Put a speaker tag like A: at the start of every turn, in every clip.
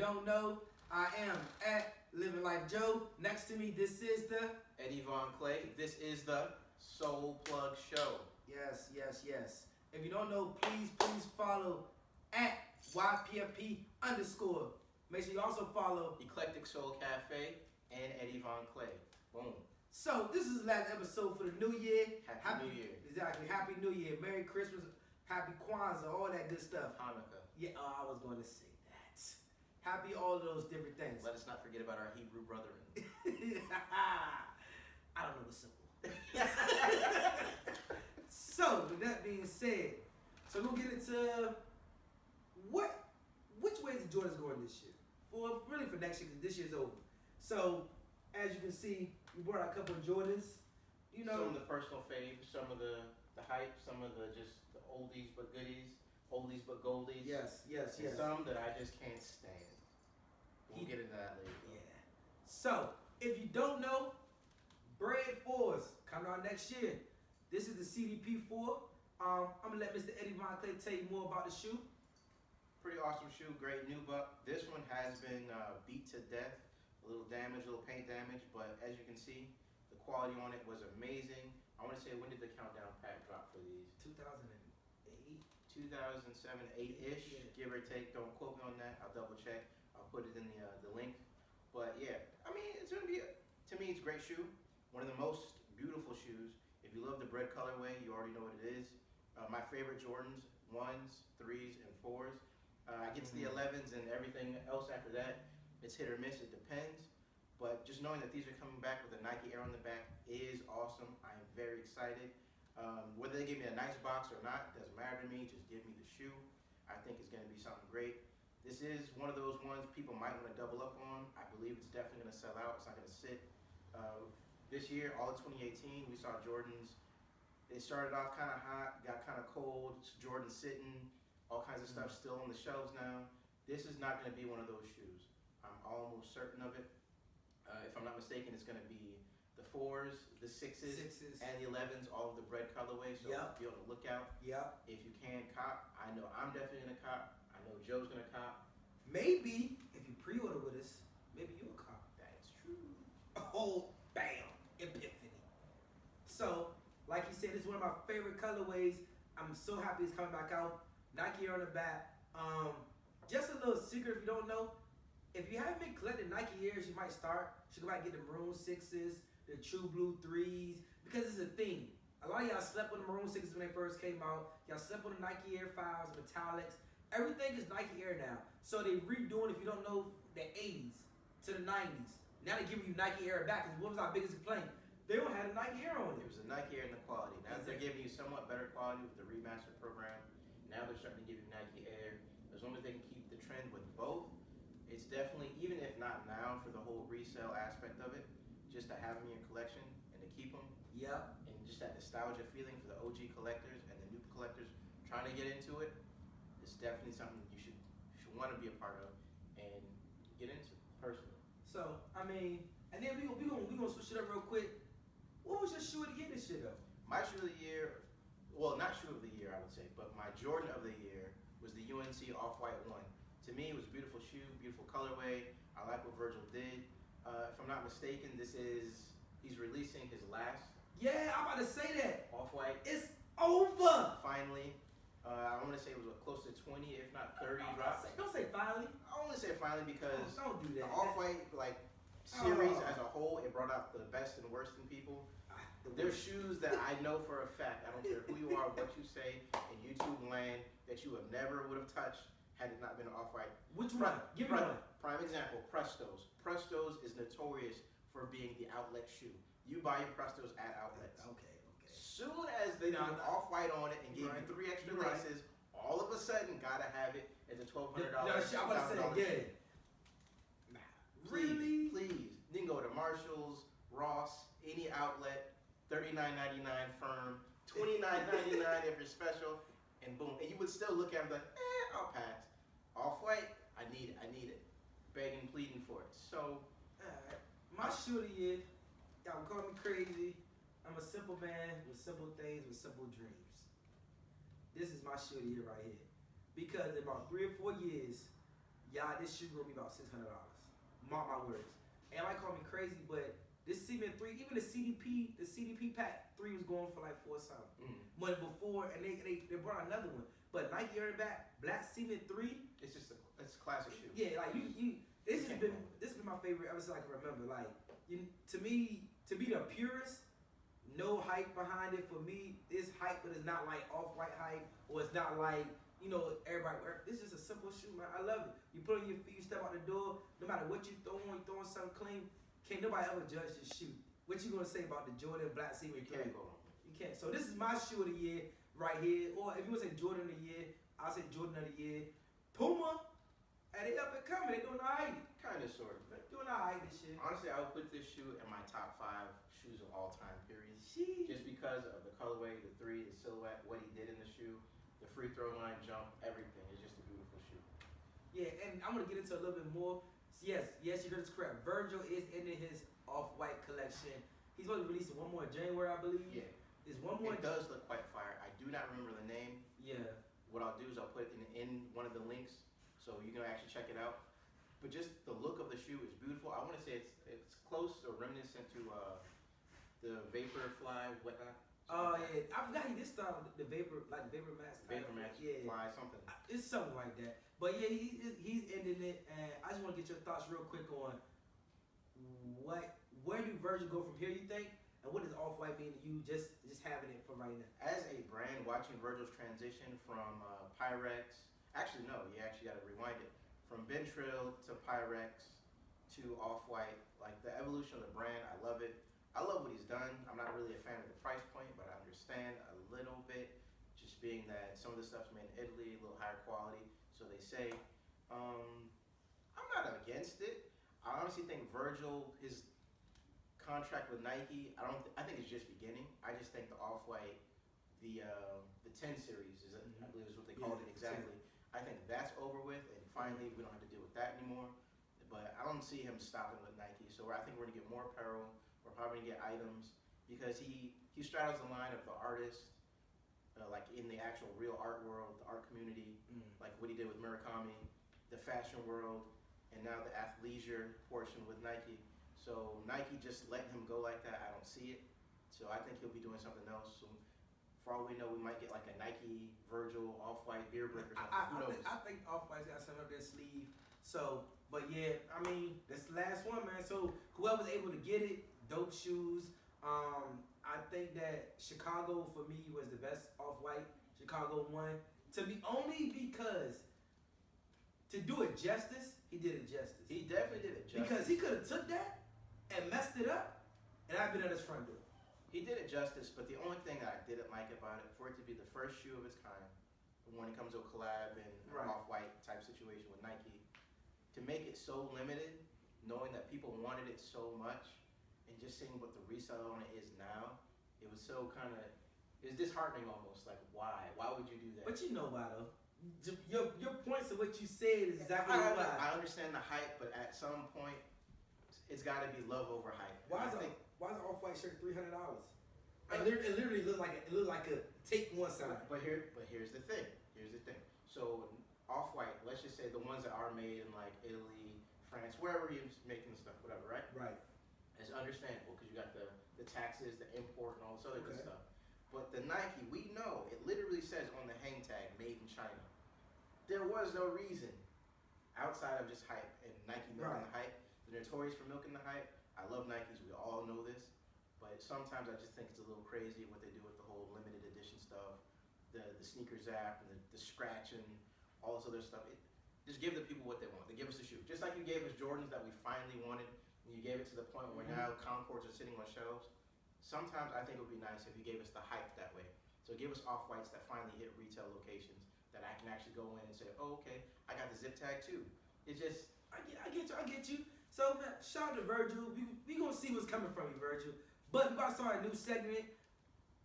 A: don't know, I am at Living Life Joe. Next to me, this is the
B: Eddie Von Clay. This is the Soul Plug Show.
A: Yes. If you don't know, please follow at YPFP_. Make sure you also follow
B: Eclectic Soul Cafe and Eddie Von Clay. Boom.
A: So this is the last episode for the new year.
B: Happy New Year.
A: Exactly. Happy New Year. Merry Christmas. Happy Kwanzaa. All that good stuff.
B: Hanukkah.
A: Yeah, I was going to say that. Happy all of those different things.
B: Let us not forget about our Hebrew brethren.
A: I don't know the symbol. So with that being said, so we'll get into which way is Jordans going this year? For next year, because this year's over. So as you can see, we brought out a couple of Jordans. You know,
B: some of the personal faves, some of the hype, some of the just the oldies but goodies, oldies but goldies.
A: Yes.
B: And some that I just can't stand. We'll get into that later.
A: Yeah. So if you don't know, Bread 4s coming out next year. This is the CDP 4. I'm gonna let Mr. Eddie Von Clay tell you more about the shoe.
B: Pretty awesome shoe, great new buck. This one has been beat to death, a little damage, a little paint damage, but as you can see, the quality on it was amazing. I want to say, when did the countdown pack drop for these?
A: 2008.
B: 2007, 8-ish,
A: Yeah.
B: give or take. Don't quote me on that. I'll double check. I'll put it in the link. But yeah, I mean, it's gonna be to me, it's a great shoe. One of the most beautiful shoes. If you love the bread colorway, you already know what it is. My favorite Jordans, 1s, 3s, and 4s. I get to the 11s and everything else after that, it's hit or miss, it depends. But just knowing that these are coming back with a Nike Air on the back is awesome. I am very excited. Whether they give me a nice box or not, doesn't matter to me, just give me the shoe. I think it's gonna be something great. This is one of those ones people might wanna double up on. I believe it's definitely gonna sell out, it's not gonna sit. This year, all of 2018, we saw Jordans. They started off kind of hot, got kind of cold, Jordan sitting, all kinds of stuff still on the shelves now. This is not going to be one of those shoes. I'm almost certain of it. If I'm not mistaken, it's going to be the 4s, the 6s, and the 11s, all of the bread colorway, so be on the lookout. If you can cop, I know I'm definitely going to cop. I know Joe's going to cop.
A: Maybe, if you pre-order with us, maybe you'll cop.
B: That's true.
A: Oh, bam, epiphany. So, like you said, this is one of my favorite colorways. I'm so happy it's coming back out. Nike Air on the back. Just a little secret if you don't know. If you haven't been collecting Nike Airs, you might start. You should go back and get the Maroon 6s, the True Blue 3s, because it's a theme. A lot of y'all slept on the Maroon 6s when they first came out. Y'all slept on the Nike Air 5s, metallics. Everything is Nike Air now. So they redoing, if you don't know, the 80s to the 90s. Now they're giving you Nike Air back, because what was our biggest complaint? They don't have a Nike Air on it.
B: It was a Nike Air in the quality. Now they're giving you somewhat better quality with the remaster program. Now they're starting to give you Nike Air. As long as they can keep the trend with both, it's definitely, even if not now for the whole resale aspect of it, just to have them in your collection and to keep them. And just that nostalgia feeling for the OG collectors and the new collectors trying to get into it, it's definitely something you should want to be a part of and get into personally.
A: So, I mean, and then we gonna switch it up real quick. What was your shoe of the year this year, though?
B: My shoe of the year, well, not shoe of the year, I would say, but my Jordan of the year was the UNC Off-White 1. To me, it was a beautiful shoe, beautiful colorway. I like what Virgil did. If I'm not mistaken, he's releasing his last.
A: Yeah, I'm about to say that.
B: Off-White.
A: It's over.
B: Finally. I want to say it was close to 20, if not 30 drops.
A: Don't say finally.
B: I only say finally because
A: don't do that.
B: The Off-White series as a whole, it brought out the best and worst in people. There's shoes that I know for a fact, I don't care who you are, what you say in YouTube land, that you have never would have touched had it not been an Off-White.
A: Which one? Give me one.
B: Prime example, Prestos. Prestos is notorious for being the outlet shoe. You buy your Prestos at outlets.
A: Okay.
B: Soon as they put Off-White on it and gave you 3 extra laces, all of a sudden, gotta have it as a $1,200.
A: I'm about to say,
B: Nah,
A: really?
B: Please. Then go to Marshalls, Ross, any outlet, $39.99 firm, $29.99 if you're special, and boom. And you would still look at them like, I'll pass. Off-White, I need it. Begging, pleading for it. So,
A: my shoe of the year, y'all call me crazy. I'm a simple man with simple things, with simple dreams. This is my shoe of the year right here. Because in about 3 or 4 years, y'all, this shoe gonna be about $600. Mark my words. Everybody call me crazy, but this Cement 3, even the CDP pack 3 was going for like $4 something. Month before, and they brought another one. But Nike Air Back Black Cement 3,
B: it's just it's a classic shoe.
A: Yeah, like this has been my favorite ever since I can remember. Like to me, to be the purest, no hype behind it. For me, it's hype, but it's not like off-white hype, or it's not like everybody. This is a simple shoe, man. I love it. You put on your feet, you step out the door. No matter what you throwing something clean. Can't nobody ever judge this shoe. What you gonna say about the Jordan Black Cement 3?
B: You can't go wrong.
A: You can't. So this is my shoe of the year right here. Or if you want to say Jordan of the year, I'll say Jordan of the year. Puma, and they up and coming. They doing alright.
B: Kind of, sort of.
A: They doing alright this year.
B: Honestly, I would put this shoe in my top 5 shoes of all time, period.
A: Jeez.
B: Just because of the colorway, the 3, the silhouette, what he did in the shoe, the free throw line jump, everything. It's just a beautiful shoe.
A: Yeah, and I'm gonna get into a little bit more. Yes, you heard this correct. Virgil is ending his off-white collection. He's going to release one more in January, I believe.
B: Yeah.
A: There's one more.
B: It does look quite fire. I do not remember the name.
A: Yeah.
B: What I'll do is I'll put it in one of the links so you can actually check it out. But just the look of the shoe is beautiful. I want to say it's close or reminiscent to the Vaporfly whatnot.
A: Oh yeah, I forgot he did start with the Vapor Max.
B: Yeah. Fly something.
A: It's something like that. But yeah, he's ending it, and I just want to get your thoughts real quick on where do Virgil go from here, you think? And what does Off-White mean to you, just having it for right now?
B: As a brand, watching Virgil's transition from Pyrex, actually no, you actually got to rewind it. From Bentrill to Pyrex to Off-White, like the evolution of the brand, I love it. I love what he's done. I'm not really a fan of the price point, but I understand a little bit, just being that some of the stuff's made in Italy, a little higher quality, so they say. I'm not against it. I honestly think Virgil, his contract with Nike, I think it's just beginning. I just think the Off-White, the 10 series is, I believe is what they called it exactly. I think that's over with, and finally we don't have to deal with that anymore. But I don't see him stopping with Nike. So I think we're gonna get more apparel. We're probably gonna get items because he straddles the line of the artist, like in the actual real art world, the art community, like what he did with Murakami, the fashion world, and now the athleisure portion with Nike. So Nike just letting him go like that, I don't see it. So I think he'll be doing something else. So for all we know, we might get like a Nike, Virgil, Off-White beer brick or something. Who knows?
A: I think Off-White's got something up their sleeve. So, but yeah, I mean, that's the last one, man. So whoever's able to get it, dope shoes. I think that Chicago for me was the best Off-White. Chicago won. To be only because to do it justice, he did it justice.
B: He definitely did it justice.
A: Because he could have took that and messed it up, and I've been at his front door.
B: He did it justice, but the only thing that I didn't like about it, for it to be the first shoe of its kind, when it comes to a collab and an Off-White type situation with Nike, to make it so limited, knowing that people wanted it so much, and just seeing what the resale on it is now, it was so kind of, it was disheartening almost. Like, why? Why would you do that?
A: But you know why, though. Your points of what you said is exactly why.
B: I understand the hype, but at some point, it's got to be love over hype.
A: Why is an Off-White shirt $300? It literally looked like a take one side.
B: But here's the thing. So Off-White, let's just say the ones that are made in like Italy, France, wherever he's making stuff, whatever, right?
A: Right.
B: It's understandable because you got the taxes, the import, and all this other good stuff. But the Nike, we know it literally says on the hang tag, "Made in China." There was no reason outside of just hype and Nike milking the hype. They're notorious for milking the hype. I love Nikes. We all know this. But sometimes I just think it's a little crazy what they do with the whole limited edition stuff, the sneaker zap and the scratch and all this other stuff. Just give the people what they want. They give us the shoe. Just like you gave us Jordans that we finally wanted, and you gave it to the point where now Concords are sitting on shelves. Sometimes I think it would be nice if you gave us the hype that way. So give us Off-Whites that finally hit retail locations that I can actually go in and say, oh, okay, I got the zip tag too. It's just,
A: I get you. So man, shout out to Virgil. We gonna see what's coming from you, Virgil. But we about to start a new segment.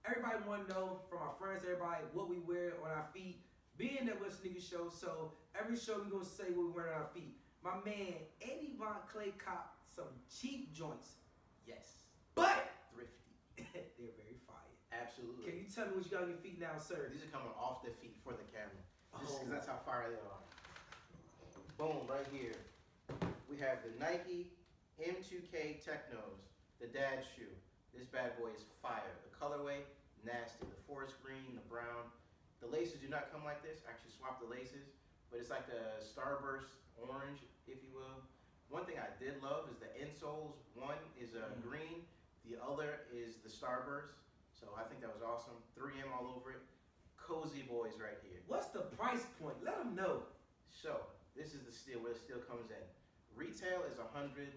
A: Everybody want to know from our friends, everybody, what we wear on our feet. Being that we're a sneaker show, so every show we gonna say what we wear on our feet. My man Eddie Von Clay cop some cheap joints.
B: yes,
A: But
B: thrifty.
A: they're very fire.
B: Absolutely.
A: Can you tell me what you got on your feet now, sir?
B: These are coming off the feet for the camera. Because that's how fire they are. Boom, right here. We have the Nike M2K Technos, the dad shoe. This bad boy is fire. The colorway, nasty. The forest green, the brown. The laces do not come like this. I actually swapped the laces, but it's like a Starburst orange, if you will. One thing I did love is the insoles. One is green, the other is the Starburst. So I think that was awesome. 3M all over it. Cozy boys right here.
A: What's the price point? Let them know.
B: So this is the steal, where the steal comes in. Retail is 100.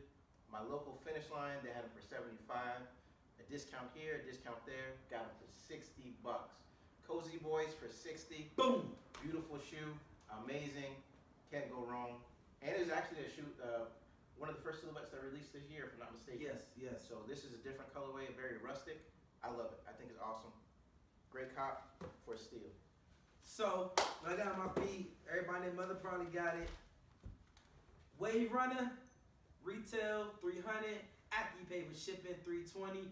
B: My local Finish Line, they had them for 75. A discount here, a discount there. Got them for 60 bucks. Cozy boys for 60.
A: Boom.
B: Beautiful shoe, amazing. Can't go wrong. And it was actually a shoe, one of the first silhouettes that released this year, if I'm not mistaken.
A: Yes, yes.
B: So this is a different colorway, very rustic. I love it. I think it's awesome. Great cop for a steal.
A: So, when I got on my feet, everybody and their mother probably got it. Wave Runner, retail 300. After you pay for shipping, 320.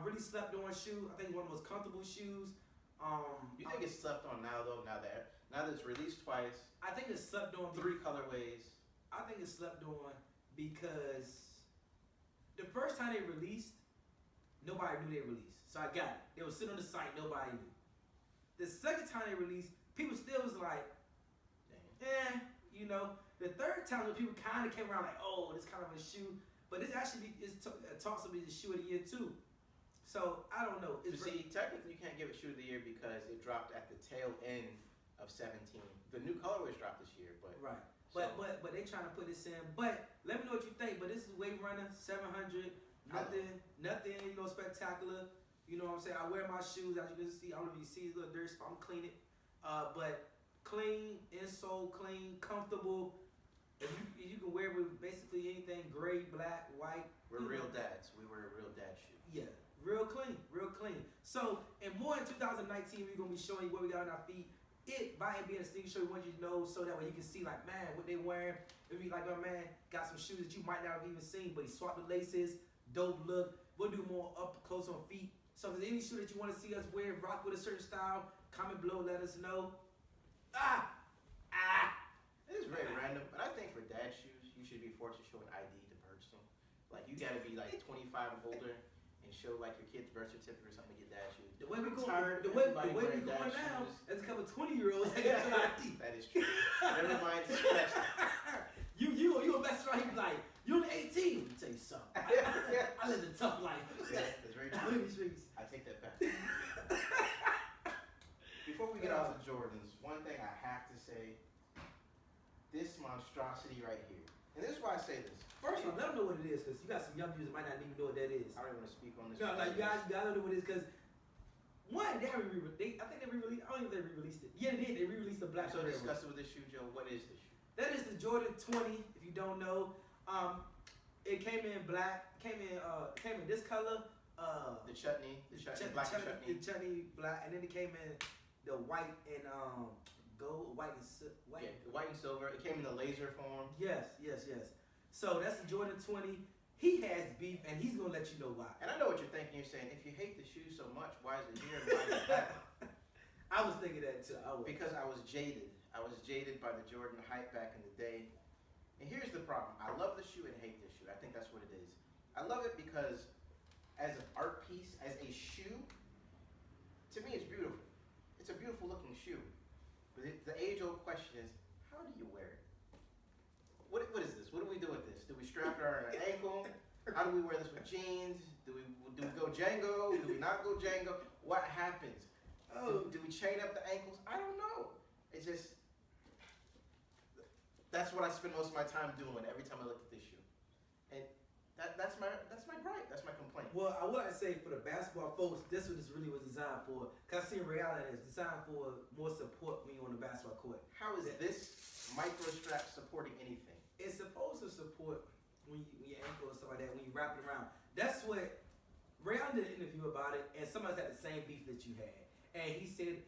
A: Really slept on shoe. I think one of the most comfortable shoes.
B: You think it's slept on now though? Now that it's released twice.
A: I think it's slept on.
B: 3 colorways.
A: I think it's slept on because the first time they released, nobody knew they released. So I got it. They were sitting on the site, nobody knew. The second time they released, people still was like, you know. The third time when people kind of came around like, oh, this kind of a shoe. But this actually talks to be the shoe of the year too. So I don't know.
B: See, technically you can't give it shoe of the year because it dropped at the tail end of 17. The new colorways dropped this year, but
A: right. But they trying to put this in. But let me know what you think. But this is Wave Runner 700. Nothing, you know, spectacular. You know what I'm saying? I wear my shoes, as you can see. I don't know if you see a little dirt spot. I'm clean it. But clean, insole clean, comfortable. If you can wear it with basically anything, gray, black, white.
B: We're real dads. We wear a real dad shoe.
A: Yeah, real clean, real clean. So, and more in 2019, we're going to be showing you what we got on our feet. It, by being a sneaker show, we want you to know so that way you can see like, man, what they wearing. If you like, my man got some shoes that you might not have even seen, but he swapped the laces, dope look. We'll do more up close on feet. So if there's any shoe that you want to see us wear, rock with a certain style, comment below, let us know.
B: It is very random, but I think for dad shoes, you should be forced to show an ID to purchase them. Like you gotta be like 25 and older and show like your kid's birth certificate or something to get dad shoes.
A: The way we going now, there's a couple 20-year-olds that get an ID.
B: That is true. Never mind, scratch that.
A: You a mess around, you be like, you only 18. Let me tell you something. I lived a tough life.
B: Yeah, that's very true.
A: I live in the streets.
B: I take that back. Before we get off the Jordans, one thing I have to say, this monstrosity right here. And this is why I say this.
A: First of all, let them know what it is, because you got some young viewers that might not even know what that is.
B: I don't even want to speak on this.
A: No, like you gotta know what it is, because one, they haven't I think they re-released. I don't know if they re-released it. Yeah, they did. They re-released the black.
B: So discuss it with this shoe, Joe. What is this shoe?
A: That is the Jordan 20. If you don't know, it came in black. Came in this color.
B: The chutney, black chutney.
A: The chutney black, and then it came in the white and gold, white.
B: Yeah, the white and silver. It came in the laser form.
A: Yes. So that's the Jordan 20. He has beef, and he's gonna let you know why.
B: And I know what you're thinking. You're saying, if you hate the shoe so much, why is it here and why is it back?
A: I was thinking that too.
B: Because I was jaded. I was jaded by the Jordan hype back in the day. And here's the problem. I love the shoe and hate the shoe. I think that's what it is. I love it because as an art piece, as a shoe, to me it's beautiful. It's a beautiful looking shoe. But the age-old question is, how do you wear it? What is this? What do we do with this? Do we strap it around our ankle? How do we wear this with jeans? Do we go Django? Do we not go Django? What happens? Do we chain up the ankles? I don't know. It's just, that's what I spend most of my time doing every time I look at this shoe. And that's my gripe. That's my complaint.
A: Well, I would like to say for the basketball folks, this one really was designed for. Cause I see in reality, it's designed for more support when you're on the basketball court.
B: How is this micro strap supporting anything?
A: It's supposed to support when your ankle or stuff like that when you wrap it around. That's what Ray Allen did an interview about it, and somebody had the same beef that you had, and he said,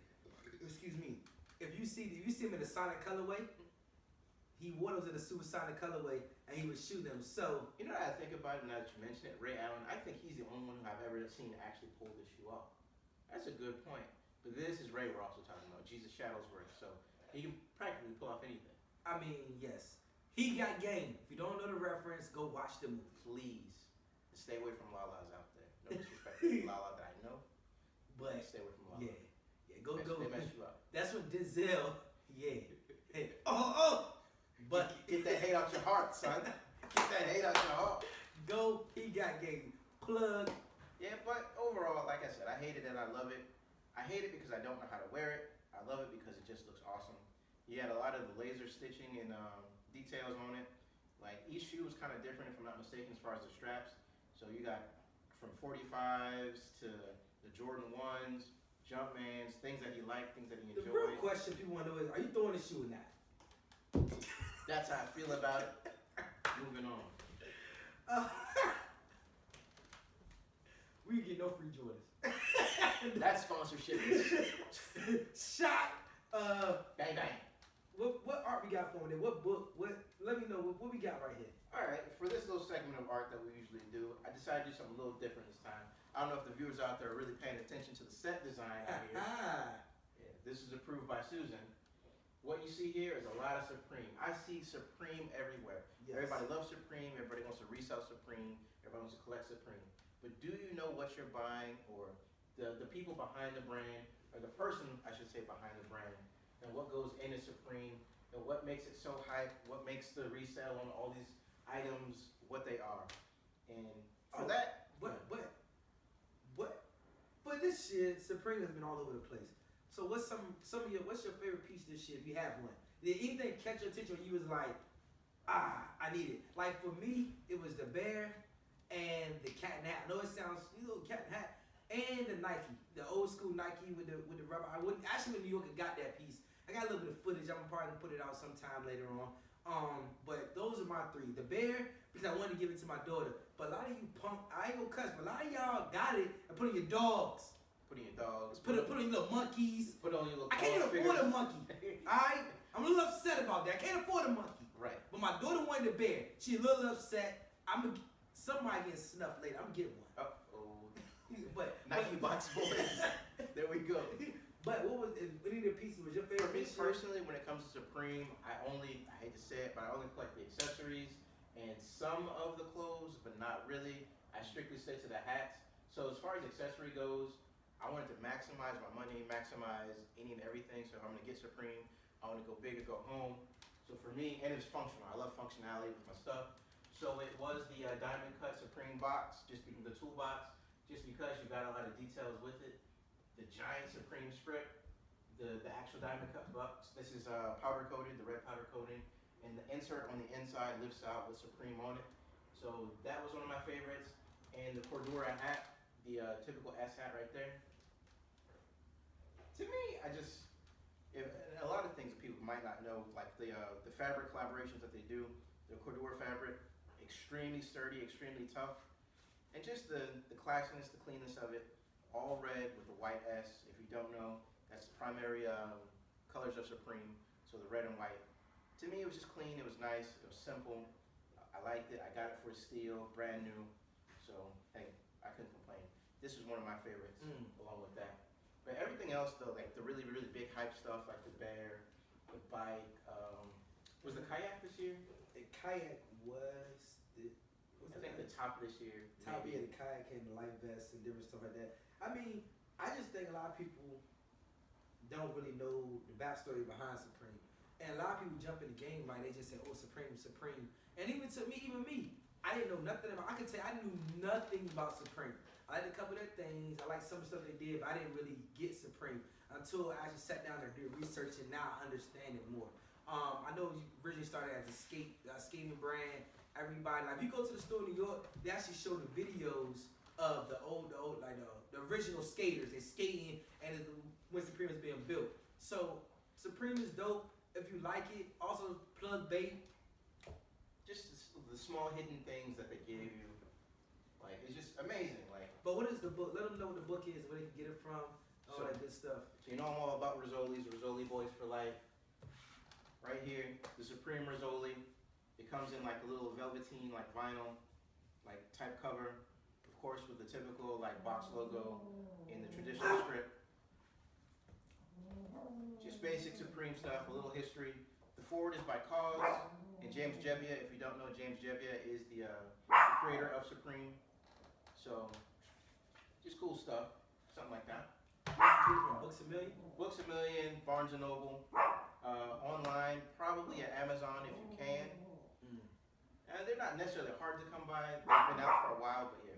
A: "Excuse me, if you see him in the Sonic colorway." He wore those in the supersonic colorway, and he was shooting them. So
B: you know what I think about it now that you mention it, Ray Allen. I think he's the only one who I've ever seen actually pull this shoe off. That's a good point. But this is Ray we're also talking about. Jesus Shadowsworth. So he can practically pull off anything.
A: I mean, yes. He Got Game. If you don't know the reference, go watch the movie.
B: Please, stay away from Lala's out there. No disrespect to Lala that I know,
A: but
B: stay away from Lala.
A: Yeah, go.
B: They mess you up.
A: That's when Denzel. Yeah. Hey, oh. But
B: get that hate out your heart, son. Get that hate out your heart.
A: Go. He Got Game. Plug.
B: Yeah, but overall, like I said, I hate it and I love it. I hate it because I don't know how to wear it. I love it because it just looks awesome. You had a lot of the laser stitching and details on it. Like each shoe was kind of different, if I'm not mistaken, as far as the straps. So you got from 45s to the Jordan 1s, Jumpmans, things that he liked, things that he enjoyed.
A: The real question people want to know is, are you throwing the shoe or not?
B: That's how I feel about it. Moving on.
A: We get no free Jordans.
B: That sponsorship is
A: shot.
B: Bang bang.
A: What art we got for me? What book? Let me know what we got right here.
B: All right, for this little segment of art that we usually do, I decided to do something a little different this time. I don't know if the viewers out there are really paying attention to the set design out here. Yeah, this is approved by Susan. What you see here is a lot of Supreme. I see Supreme everywhere. Yes. Everybody loves Supreme. Everybody wants to resell Supreme. Everybody wants to collect Supreme. But do you know what you're buying, or the people behind the brand, or the person, I should say, behind the brand, and what goes into Supreme, and what makes it so hype, what makes the resale on all these items what they are. And for that,
A: but this year, Supreme has been all over the place. So what's what's your favorite piece this year, if you have one? Did anything catch your attention when you was like, I need it? Like for me, it was the bear and the cat and hat. I know it sounds, cat and hat, and the Nike, the old school Nike with the rubber. I wouldn't actually in New York I got that piece. I got a little bit of footage. I'm probably gonna put it out sometime later on. But those are my three. The bear, because I wanted to give it to my daughter. But a lot of you I ain't gonna cuss, but a lot of y'all got it and put it in your dogs.
B: Put in your dogs.
A: Put it in your little monkeys.
B: Put on your little.
A: I can't even afford a monkey. Alright? I'm a little upset about that. I can't afford a monkey.
B: Right.
A: But my daughter wanted a bear. She's a little upset. Somebody getting snuffed later. I'm gonna get one.
B: Uh-oh.
A: but
B: Nike box boys. There we go.
A: But what was any of the pieces was your favorite?
B: For me personally, when it comes to Supreme, I hate to say it, but I only collect the accessories and some of the clothes, but not really. I strictly stick to the hats. So as far as accessory goes, I wanted to maximize my money, maximize any and everything. So if I'm gonna get Supreme, I want to go big or go home. So for me, and it's functional. I love functionality with my stuff. So it was the diamond cut Supreme box, the toolbox, just because you got a lot of details with it. The giant Supreme strip, the actual diamond cut box. This is powder coated, the red powder coating, and the insert on the inside lifts out with Supreme on it. So that was one of my favorites. And the Cordura hat, the typical S hat right there. To me, a lot of things that people might not know, like the fabric collaborations that they do, the Cordura fabric, extremely sturdy, extremely tough, and just the classiness, the cleanness of it. All red with the white S. If you don't know, that's the primary colors of Supreme. So the red and white. To me, it was just clean. It was nice. It was simple. I liked it. I got it for a steal, brand new. So hey, I couldn't complain. This was one of my favorites, along with that. But everything else, though, like the really, really big hype stuff, like the bear, the bike. Was the kayak this year?
A: The kayak was
B: I think the top of this year.
A: Top of the kayak and the life vest and different stuff like that. I mean, I just think a lot of people don't really know the backstory behind Supreme. And a lot of people jump in the game like they just say, oh, Supreme, Supreme. And even me, I didn't know nothing about, I could tell you, I knew nothing about Supreme. I liked a couple of their things, I liked some stuff they did, but I didn't really get Supreme until I actually sat down and did research, and now I understand it more. I know you originally started as a skating brand. Everybody, like if you go to the store in New York, they actually show the videos of the original skaters. They're skating, and when Supreme is being built. So Supreme is dope. If you like it, also plug bait.
B: Just the small hidden things that they gave you, like it's just amazing. Like,
A: but what is the book? Let them know what the book is, where they can get it from, all that good stuff.
B: So you know I'm all about Rizzolis, Rizzoli Boys for life. Right here, the Supreme Rizzoli. It comes in like a little velveteen, like vinyl, like type cover. Of course, with the typical like box logo in the traditional strip. Just basic Supreme stuff, a little history. The forward is by Cause. And James Jebbia, if you don't know, James Jebbia is the creator of Supreme. So, just cool stuff. Something like that.
A: Books A Million?
B: Books A Million, Barnes & Noble. Online, probably at Amazon if you can. They're not necessarily hard to come by. They've been out for a while, but yeah.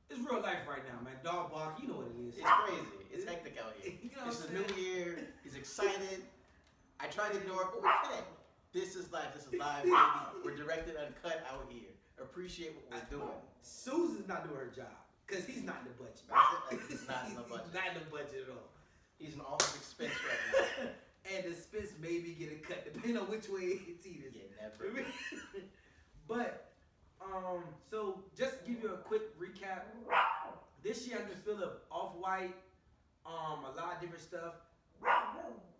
A: It's real life right now, man. Dog bark, you know what it is.
B: It's crazy. It's hectic out here.
A: You know
B: It's
A: what
B: the
A: I'm
B: new year. He's excited. I tried to ignore it, but we can't. This is life. This is live, baby. We're directed uncut out here. Appreciate what we're doing.
A: Susan's not doing her job because he's not in the budget.
B: He's not in the budget.
A: He's not in the budget at all.
B: He's an office expense right now.
A: And the expense may be getting cut depending on which way it's eaten.
B: Yeah, never.
A: But so just to give you a quick recap, this year I just feel of Off-White, a lot of different stuff.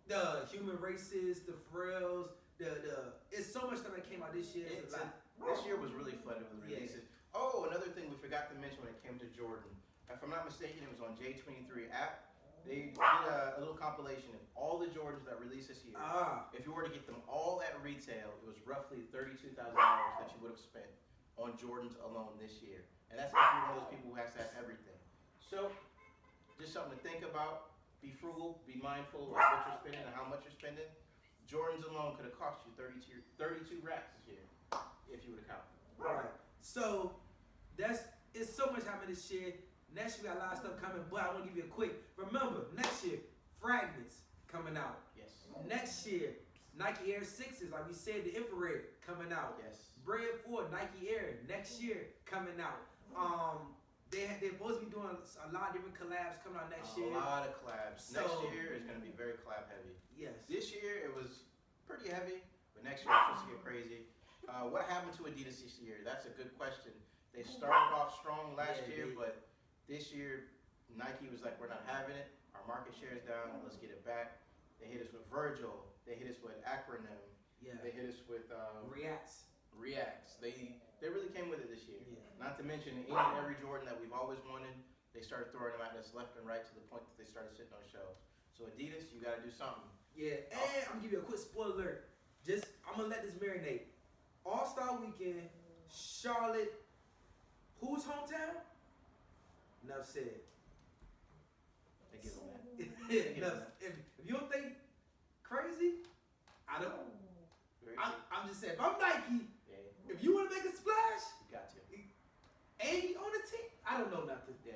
A: The human races, the Pharrells, it's so much stuff that came out this year.
B: This year was really flooded with releases. Yeah. Oh, another thing we forgot to mention when it came to Jordan. If I'm not mistaken, it was on J23 app. They did a little compilation of all the Jordans that released this year. If you were to get them all at retail, it was roughly $32,000 that you would have spent on Jordans alone this year. And that's if you're one of those people who has to have everything. So, just something to think about. Be frugal, be mindful of what you're spending and how much you're spending. Jordans alone could have cost you 32 racks this year, if you would have counted.
A: Right. So, it's so much happening this year. Next year we got a lot of stuff coming, but I want to give you a quick. Remember, next year, Fragments coming out. Yes. Next year, Nike Air 6s, like we said, the infrared coming out.
B: Yes.
A: Bread 4, Nike Air, next year coming out. They're supposed to be doing a lot of different collabs coming out next year.
B: A lot of collabs. So, next year is going to be very collab heavy.
A: Yes.
B: This year it was pretty heavy, but next year it's supposed to get crazy. What happened to Adidas this year? That's a good question. They started off strong last year, but this year, Nike was like, we're not having it. Our market share is down. Let's get it back. They hit us with Virgil. They hit us with Acronym.
A: Yeah.
B: They hit us with
A: Reacts.
B: They really came with it this year.
A: Yeah.
B: Not to mention any and every Jordan that we've always wanted. They started throwing them at us left and right to the point that they started sitting on shelves. So Adidas, you got to do something.
A: Yeah, and I'm gonna give you a quick spoiler alert. I'm gonna let this marinate. All-Star Weekend, Charlotte. Whose hometown? Enough said.
B: They give them that.
A: If you don't think crazy, I don't. I'm just saying, if I'm Nike, if you want to make a splash,
B: you got to.
A: And you on the team, I don't know nothing.
B: Yeah.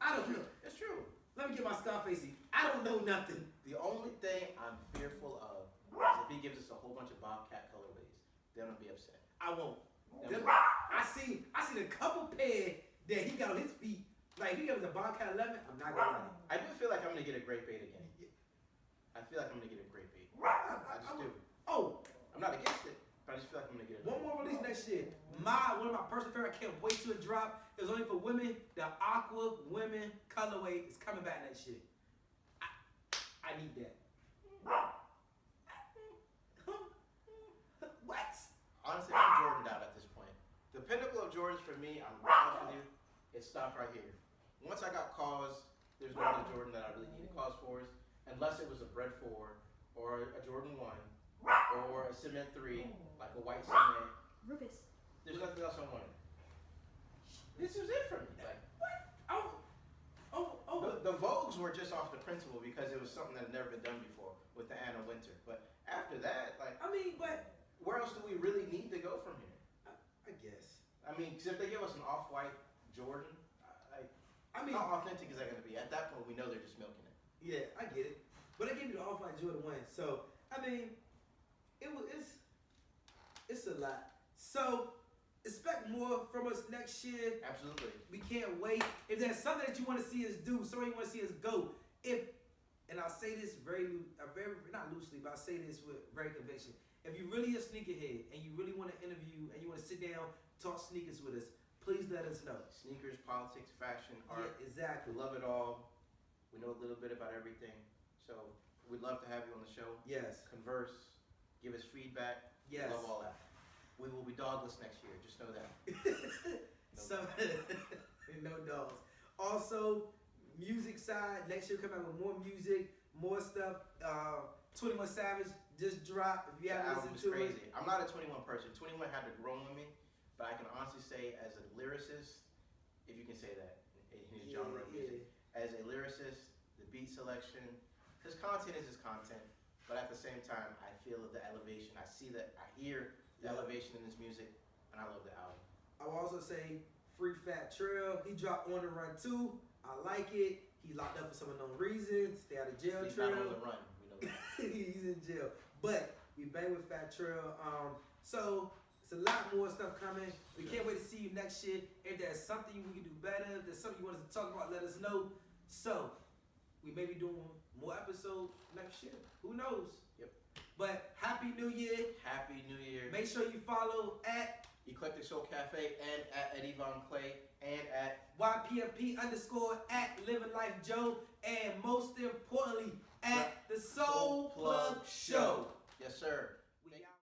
A: I don't know.
B: It's true.
A: Let me get my Scarface. I don't know nothing.
B: The only thing I'm fearful of is if he gives us a whole bunch of Bobcat colorways, then I'll be upset.
A: I won't. I seen a couple pair that he got on his feet. Like, if he gives a Bobcat 11, I'm not gonna lie.
B: I do feel like I'm gonna get a great bait again. I feel like I'm gonna get a great bait. I just do.
A: Oh,
B: I'm not against it, but I just feel like I'm gonna get it.
A: One more release next year. One of my personal favorite. I can't wait till it drop. It's only for women. The Aqua Women colorway is coming back next year. I need that. What?
B: Honestly, I'm Jordan out at this point. The pinnacle of Jordans for me, I'm honest with you, it stopped right here. Once I got Cause, there's no other Jordan that I really needed Cause for, unless it was a Bread 4 or a Jordan 1 or a Cement 3, like a white cement.
C: Rufus.
B: There's nothing else I wanted. This was it for me. Like,
A: what?
B: The Vogues were just off the principle because it was something that had never been done before with the Anna Wintour. But after that, like, where else do we really need to go from here?
A: I guess.
B: I mean, because if they give us an Off-White Jordan, how authentic is that going to be? At that point, we know they're just milking it.
A: Yeah, I get it. But they gave you the Off-White Jordan 1. So, I mean, it's a lot. So, expect more from us next year.
B: Absolutely.
A: We can't wait. If there's something that you want to see us do, something you want to see us go, and I'll say this very not loosely, but I say this with very conviction. If you're really a sneakerhead and you really want to interview and you want to sit down, talk sneakers with us, please let us know.
B: Sneakers, politics, fashion, art.
A: Yeah, exactly.
B: We love it all. We know a little bit about everything. So we'd love to have you on the show.
A: Yes.
B: Converse. Give us feedback.
A: Yes.
B: Love all that. We will be dogless next year. Just know that.
A: No dogs. Also, music side. Next year, come out with more music, more stuff. 21 Savage just dropped. If you
B: That
A: haven't
B: album
A: listened
B: is
A: to
B: crazy. I'm not a 21 person. 21 had to grow on me, but I can honestly say, as a lyricist, if you can say that in his genre of music, as a lyricist, the beat selection, his content is his content, but at the same time, I feel the elevation. I see that, I hear the elevation in this music, and I love the album.
A: I will also say Free Fat Trail. He dropped On the Run 2. I like it. He's locked up for some unknown reasons. Stay out of jail.
B: He's
A: Trail.
B: not on the run. We know that.
A: He's in jail. But we bang with Fat Trail. So it's a lot more stuff coming. We can't wait to see you next year. If there's something we can do better, if there's something you want us to talk about, let us know. So we may be doing more episodes next year. Who knows?
B: Yep.
A: But Happy New Year.
B: Happy New Year.
A: Make sure you follow at
B: Eclectic Soul Cafe and at Eddie Von Clay and at
A: YPFP _ at Living Life Joe, and most importantly at the Soul Plug Show.
B: Yes, sir.